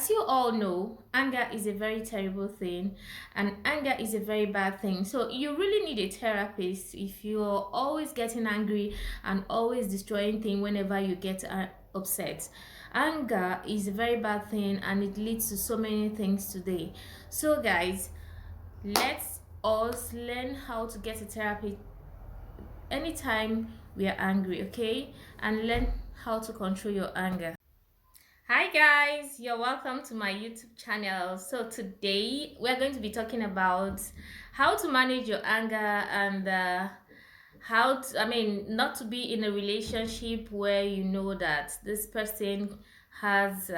as you all know, anger is a very terrible thing, and anger is a very bad thing. So you really need a therapist if you're always getting angry and always destroying things whenever you get upset. Anger is a very bad thing, and it leads to so many things today. So guys, let's us learn how to get a therapy anytime we are angry, okay? And learn how to control your anger. Hi guys, you're welcome to my YouTube channel. So today we're going to be talking about how to manage your anger and how to, not to be in a relationship where you know that this person has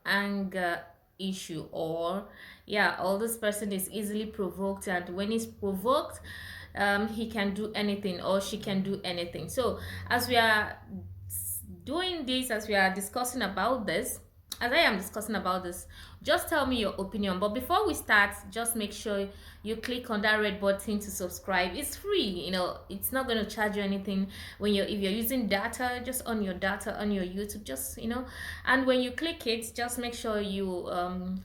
anger issue, or yeah, or this person is easily provoked, and when he's provoked, he can do anything or she can do anything. So as we are doing this, as we are discussing about this, as I am discussing about this, just tell me your opinion. But before we start, just make sure you click on that red button to subscribe. It's free, it's not going to charge you anything. When you're if you're using data, just on your data on your YouTube, just and when you click it, just make sure you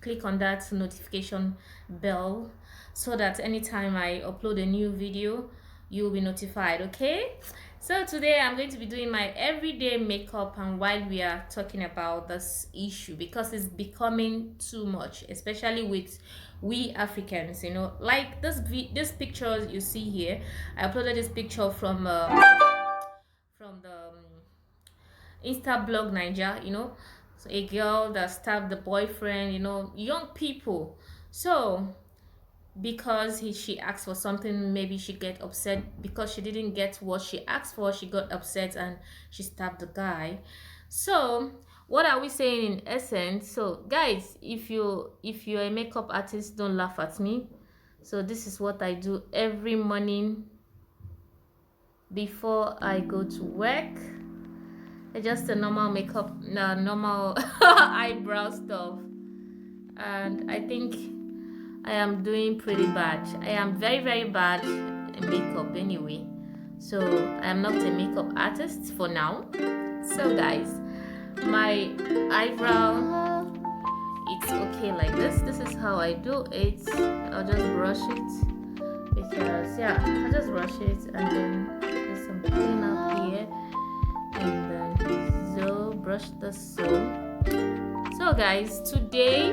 click on that notification bell, so that anytime I upload a new video, you will be notified. Okay, so today I'm going to be doing my everyday makeup, and while we are talking about this issue, because it's becoming too much, especially with we Africans, like this picture you see here. I uploaded this picture from the Insta blog Niger, so a girl that stabbed the boyfriend, young people. So because she asked for something, maybe she get upset because she didn't get what she asked for, she got upset and she stabbed the guy. So what are we saying in essence? So guys, if you're a makeup artist, don't laugh at me. So this is what I do every morning before I go to work. It's just a normal makeup, normal eyebrow stuff, and I think I am doing pretty bad. I am very, very bad in makeup anyway. So I am not a makeup artist for now. So guys, my eyebrow, it's okay like this. This is how I do it. I'll just brush it because I'll just brush it, and then there's some clean up here, and then so brush the so guys, today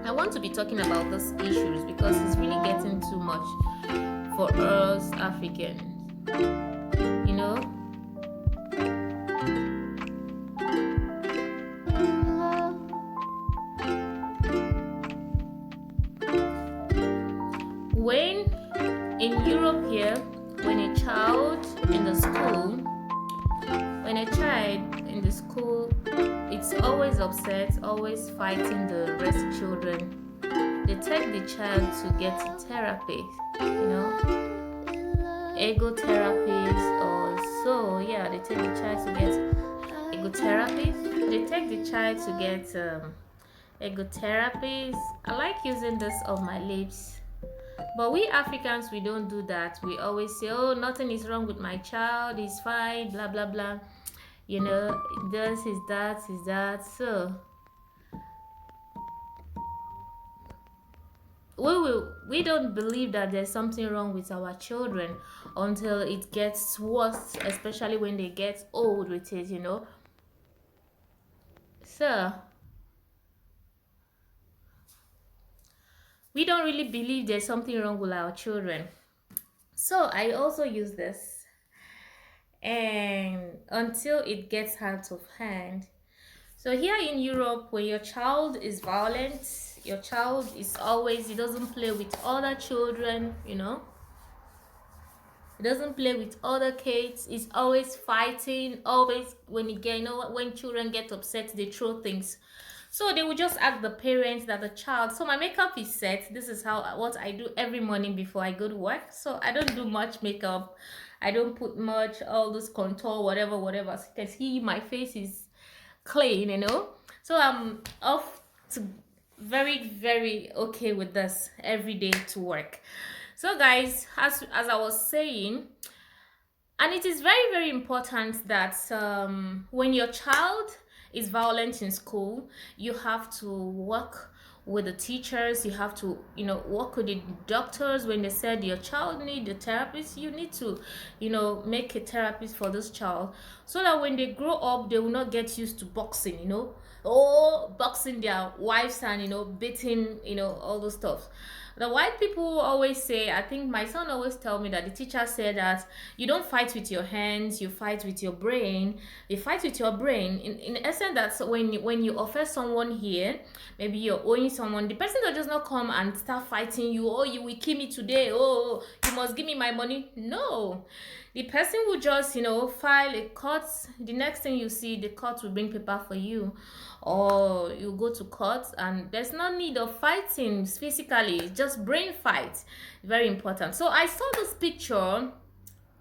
I want to be talking about these issues because it's really getting too much for us Africans. When in Europe here, when a child in the school, it's always upset, always fighting the rest children, they take the child to get therapy, ego therapist, or so. Yeah, they take the child to get ego therapist. They take the child to get ego therapist. I like using this on my lips, but we Africans, we don't do that. We always say, oh, nothing is wrong with my child, he's fine, blah blah blah, this is that. So we don't believe that there's something wrong with our children until it gets worse, especially when they get old with it. So we don't really believe there's something wrong with our children. So I also use this, and until it gets out of hand. So here in Europe, when your child is violent, your child is always, he doesn't play with other children, he doesn't play with other kids, he's always fighting, always when he get, when children get upset, they throw things. So they will just ask the parents that the child, so my makeup is set. This is what I do every morning before I go to work. So I don't do much makeup, I don't put much, all this contour, whatever. So you can see my face is clean. So I'm off to very, very okay with this every day to work. So guys, as I was saying, and it is very, very important that when your child is violent in school, you have to work with the teachers, you have to, work with the doctors. When they said your child need a therapist, you need to, make a therapist for this child, so that when they grow up they will not get used to boxing, or boxing their wives and, beating, all those stuff. The white people always say, I think my son always tell me that the teacher said that you don't fight with your hands, you fight with your brain. You fight with your brain. In essence, that's when you offer someone here, maybe you're owing someone, the person will just not come and start fighting you. Oh, you will kill me today. Oh, you must give me my money. No. The person will just, file a court. The next thing you see, the court will bring paper for you, or you go to court, and there's no need of fighting physically, just brain fight. Very important. So I saw this picture on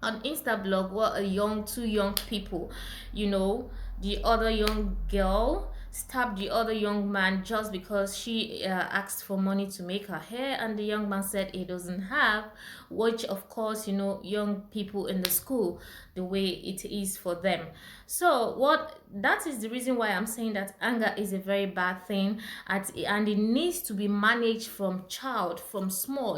Instablog where two young people, the other young girl stabbed the other young man just because she asked for money to make her hair, and the young man said he doesn't have, which of course, young people in the school, the way it is for them. So that is the reason why I'm saying that anger is a very bad thing, and it needs to be managed from small.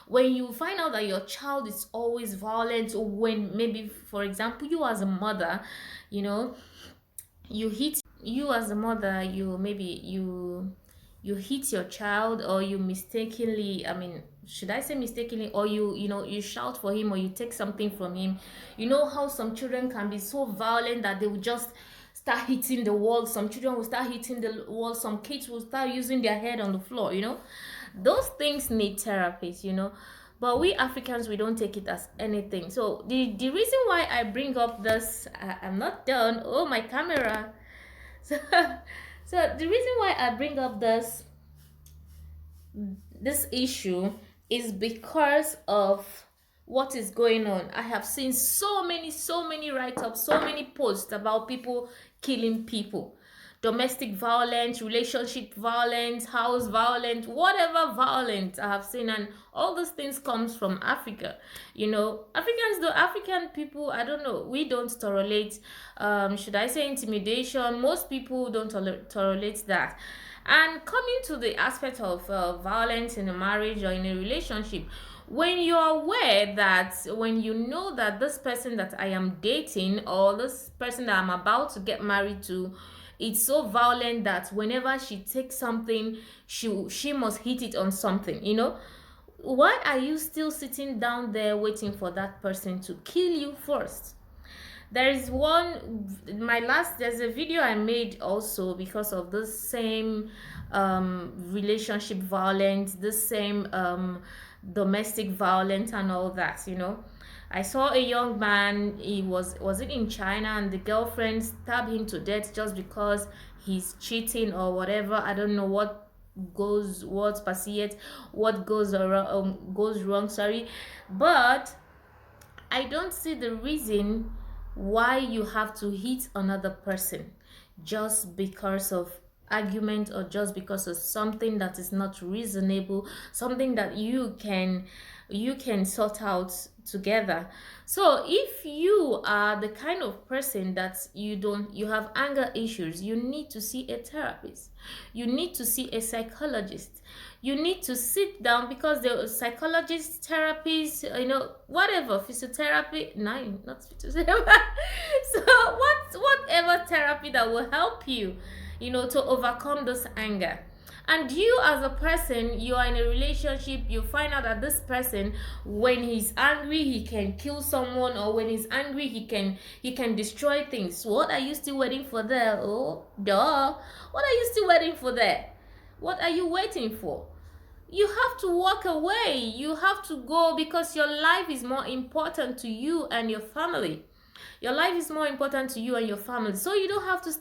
When you find out that your child is always violent, or when maybe, for example, you as a mother, you hit you as a mother, you hit your child, or you mistakenly, I mean, should I say mistakenly, or you shout for him, or you take something from him. You know how some children can be so violent that they will just start hitting the wall. Some children will start hitting the wall. Some kids will start using their head on the floor. Those things need therapists. But we Africans, we don't take it as anything. So the reason why I bring up this, I'm not done. Oh, my camera. So, so the reason why I bring up this issue is because of what is going on. I have seen so many write-ups, so many posts about people killing people. Domestic violence, relationship violence, house violence, whatever violence I have seen, and all those things comes from Africa. African people, I don't know, we don't tolerate, should I say, intimidation. Most people don't tolerate that. And coming to the aspect of violence in a marriage or in a relationship, when you're aware that, when you know that this person that I am dating, or this person that I'm about to get married to, it's so violent that whenever she takes something, she must hit it on something. Why are you still sitting down there waiting for that person to kill you first? There's a video I made also because of this same relationship violence, this same domestic violence and all that. I saw a young man, he was it in China, and the girlfriend stabbed him to death just because he's cheating or whatever. I don't know what goes wrong, sorry. But I don't see the reason why you have to hit another person just because of argument, or just because of something that is not reasonable, something that you can sort out together. So if you are the kind of person that you have anger issues, you need to see a therapist, you need to see a psychologist, you need to sit down, because the psychologist, therapist, whatever, physiotherapy, no, not physiotherapy. So whatever therapy that will help you, to overcome this anger. And you as a person, you are in a relationship, you find out that this person, when he's angry, he can kill someone, or when he's angry, he can destroy things. What are you still waiting for there? Oh, duh. What are you still waiting for there? What are you waiting for? You have to walk away. You have to go, because your life is more important to you and your family. Your life is more important to you and your family. So you don't have to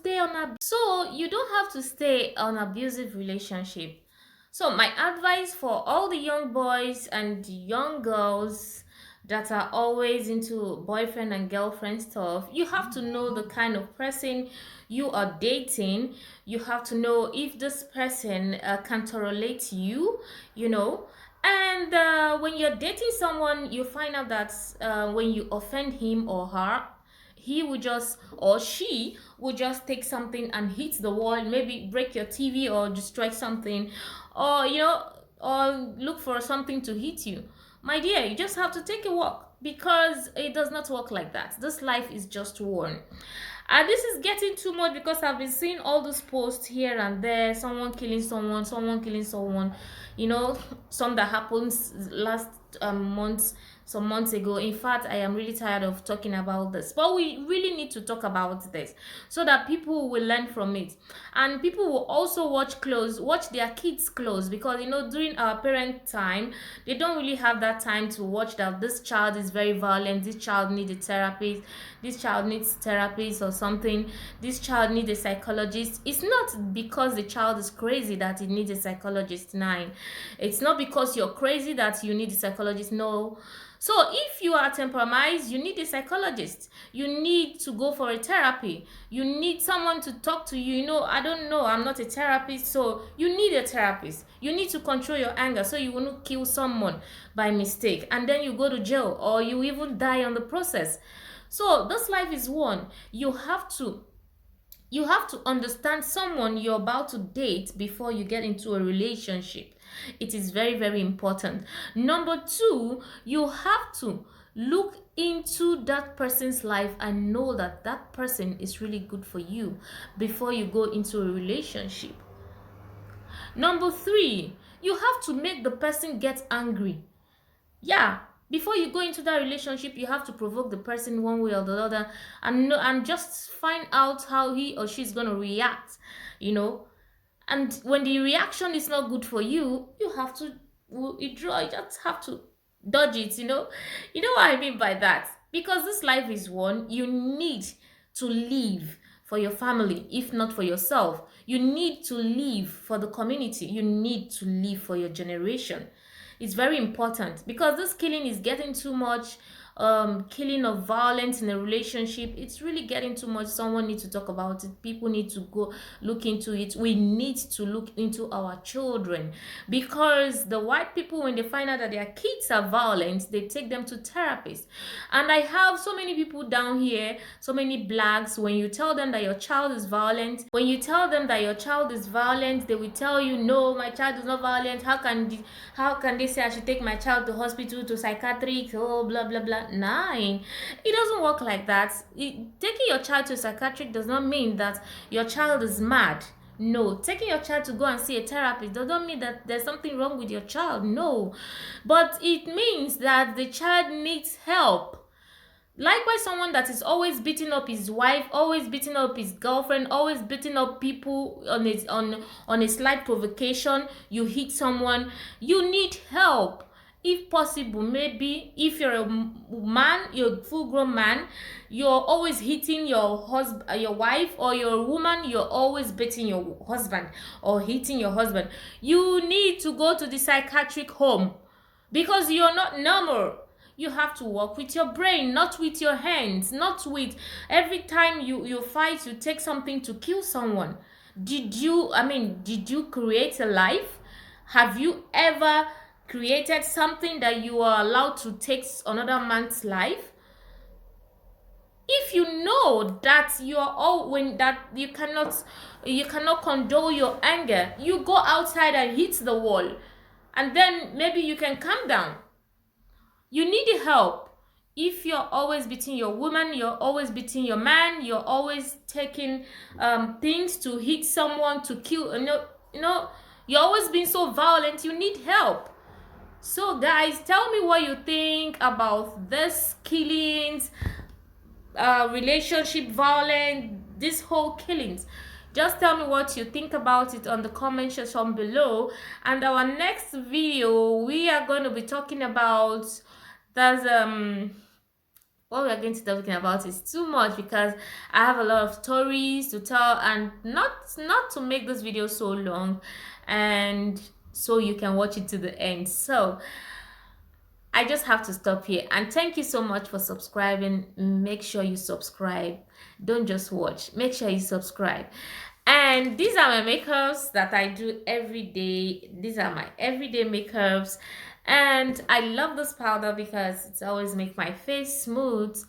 stay on abusive relationship. So my advice for all the young boys and young girls that are always into boyfriend and girlfriend stuff, you have to know the kind of person you are dating. You have to know if this person can tolerate you, And when you're dating someone, you find out that when you offend him or her, he would just, or she would just take something and hit the wall, maybe break your TV or destroy something, or or look for something to hit you. My dear, you just have to take a walk, because it does not work like that. This life is just one. And this is getting too much, because I've been seeing all those posts here and there, someone killing someone, someone killing someone, you know, some that happens last months, some months ago. In fact, I am really tired of talking about this, but we really need to talk about this so that people will learn from it, and people will also watch their kids close, because during our parent time, they don't really have that time to watch that this child is very violent, this child needs a therapist, this child needs therapist or something, this child needs a psychologist. It's not because the child is crazy that it needs a psychologist. Nine, it's not because you're crazy that you need a psychologist. No. So if you are temperamental, you need a psychologist. You need to go for a therapy. You need someone to talk to you. I don't know, I'm not a therapist, so you need a therapist. You need to control your anger so you won't kill someone by mistake, and then you go to jail, or you even die on the process. So this life is one. You have to understand someone you're about to date before you get into a relationship. It is very, very important. Number two, you have to look into that person's life and know that that person is really good for you before you go into a relationship. Number three, you have to make the person get angry. Yeah, before you go into that relationship, you have to provoke the person one way or the other, and just find out how he or she's going to react, you know and when the reaction is not good for you, you have to withdraw. You just have to dodge it. You know what I mean by that, because this life is one. You need to live for your family, if not for yourself. You need to live for the community. You need to live for your generation. It's very important, because this killing is getting too much. Killing of violence in a relationship, it's really getting too much. Someone needs to talk about it. People need to go look into it. We need to look into our children, because the white people, when they find out that their kids are violent, they take them to therapists. And I have so many people down here, so many blacks. When you tell them that your child is violent, they will tell you, no, my child is not violent. How can they say I should take my child to hospital, to psychiatric, oh, blah blah blah? Nine, it doesn't work like that. Taking your child to psychiatric does not mean that your child is mad. No, taking your child to go and see a therapist does not mean that there's something wrong with your child. No, but it means that the child needs help. Likewise, someone that is always beating up his wife, always beating up his girlfriend, always beating up people on a slight provocation, you hit someone, you need help. If possible, maybe if you're a man, you're a full-grown man, you're always hitting your husband, your wife, or you're a woman, you're always beating your husband or hitting your husband, you need to go to the psychiatric home, because you're not normal. You have to work with your brain, not with your hands, not with every time you fight, you take something to kill someone. Did you create a life? Have you ever created something that you are allowed to take another man's life? If you know that you cannot control your anger, you go outside and hit the wall, and then maybe you can calm down. You need help. If you're always beating your woman, you're always beating your man, you're always taking things to hit someone, to kill, you're always being so violent, you need help. So guys, tell me what you think about this killings, relationship violence, this whole killings. Just tell me what you think about it on the comment section below. And our next video, we are going to be talking about what we are going to be talking about is too much, because I have a lot of stories to tell, and not to make this video so long, and so you can watch it to the end. So I just have to stop here, and thank you so much for subscribing. Make sure you subscribe, don't just watch, make sure you subscribe. And these are my makeups that I do every day. These are my everyday makeups, and I love this powder because it's always make my face smooth.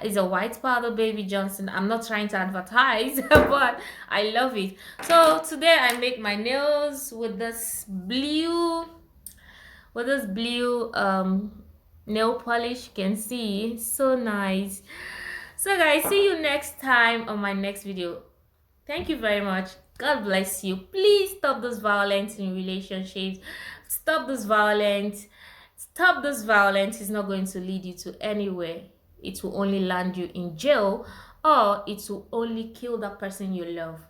It's a white powder Baby Johnson. I'm not trying to advertise, but I love it. So today I make my nails with this blue nail polish. You can see, so nice. So guys, see you next time on my next video. Thank you very much. God bless you. Please stop this violence in relationships. Stop this violence. Stop this violence. It's not going to lead you to anywhere. It will only land you in jail, or it will only kill that person you love.